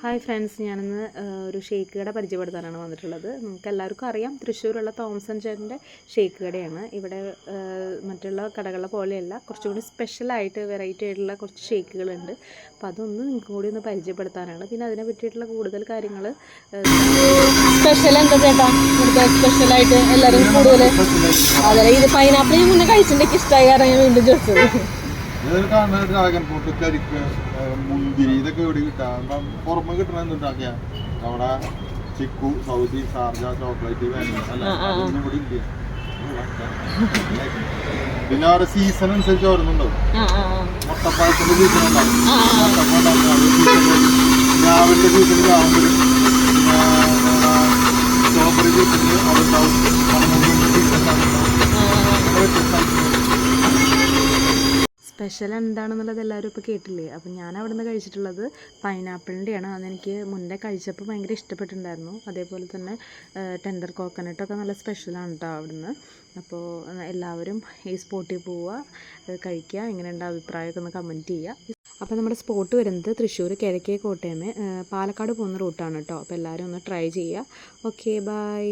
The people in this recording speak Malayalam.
ഹായ് ഫ്രണ്ട്സ്, ഞാനിന്ന് ഒരു ഷേക്ക് കട പരിചയപ്പെടുത്താനാണ് വന്നിട്ടുള്ളത്. നിങ്ങൾക്ക് എല്ലാവർക്കും അറിയാം, തൃശ്ശൂരുള്ള തോമസൺ ചേട്ടൻ്റെ ഷേക്ക് കടയാണ്. ഇവിടെ മറ്റുള്ള കടകളെ പോലെയല്ല, കുറച്ചുകൂടി സ്പെഷ്യലായിട്ട് വെറൈറ്റി ആയിട്ടുള്ള കുറച്ച് ഷേക്കുകളുണ്ട്. അപ്പോൾ അതൊന്ന് നിങ്ങൾക്ക് കൂടി ഒന്ന് പരിചയപ്പെടുത്താനാണ്. പിന്നെ അതിനെ പറ്റിയിട്ടുള്ള കൂടുതൽ കാര്യങ്ങൾ സ്പെഷ്യൽ എന്താ ചേട്ടാ ഇവിടുത്തെ സ്പെഷ്യലായിട്ട് എല്ലാവരും കൂടുതൽ അതെ ഇത് പൈനാപ്പിൾ മുന്നേ കഴിച്ചിട്ടുണ്ടെങ്കിൽ ഇഷ്ടമായി കാരണം ഞാൻ വീണ്ടും ചോദിച്ചത്. ഡ്രാഗൺ ഫ്രൂട്ട്, കരിക്ക്, മുന്തിരി ഇതൊക്കെ ഇവിടെ കിട്ടാം. പുറമെ കിട്ടണ എന്തുണ്ടാക്കിയ അവിടെ ചിക്കു, സൗദി, ഷാർജ, ചോക്ലേറ്റ്, ഇവിടെ ഇല്ല. പിന്നെ അവിടെ സീസൺ അനുസരിച്ച് ഓരോന്നുണ്ടാവും. മുട്ടപ്പായത്തിന്റെ സീസൺ ഉണ്ടാവും, രാവിലെ സീസൺ രാവിലെ, സ്ട്രോബെറി സീസണിൽ അതുണ്ടാവും, സ്പെഷ്യൽ എന്താണെന്നുള്ളത് എല്ലാവരും ഇപ്പോൾ കേട്ടില്ലേ. അപ്പം ഞാൻ അവിടെ നിന്ന് കഴിച്ചിട്ടുള്ളത് പൈനാപ്പിളിൻ്റെയാണ്. അതെനിക്ക് മുന്നേ കഴിച്ചപ്പോൾ ഭയങ്കര ഇഷ്ടപ്പെട്ടിട്ടുണ്ടായിരുന്നു. അതേപോലെ തന്നെ ടെൻഡർ കോക്കനട്ടൊക്കെ നല്ല സ്പെഷ്യലാണ് കേട്ടോ അവിടുന്ന്. അപ്പോൾ എല്ലാവരും ഈ സ്പോട്ടിൽ പോവുക, കഴിക്കുക, എങ്ങനെയുണ്ട് അഭിപ്രായമൊക്കെ ഒന്ന് കമൻറ്റ് ചെയ്യുക. അപ്പോൾ നമ്മുടെ സ്പോട്ട് വരുന്നത് തൃശ്ശൂർ കിഴക്കേ കോട്ടയം പാലക്കാട് പോകുന്ന റൂട്ടാണ് കേട്ടോ. അപ്പോൾ എല്ലാവരും ഒന്ന് ട്രൈ ചെയ്യുക. Okay, by.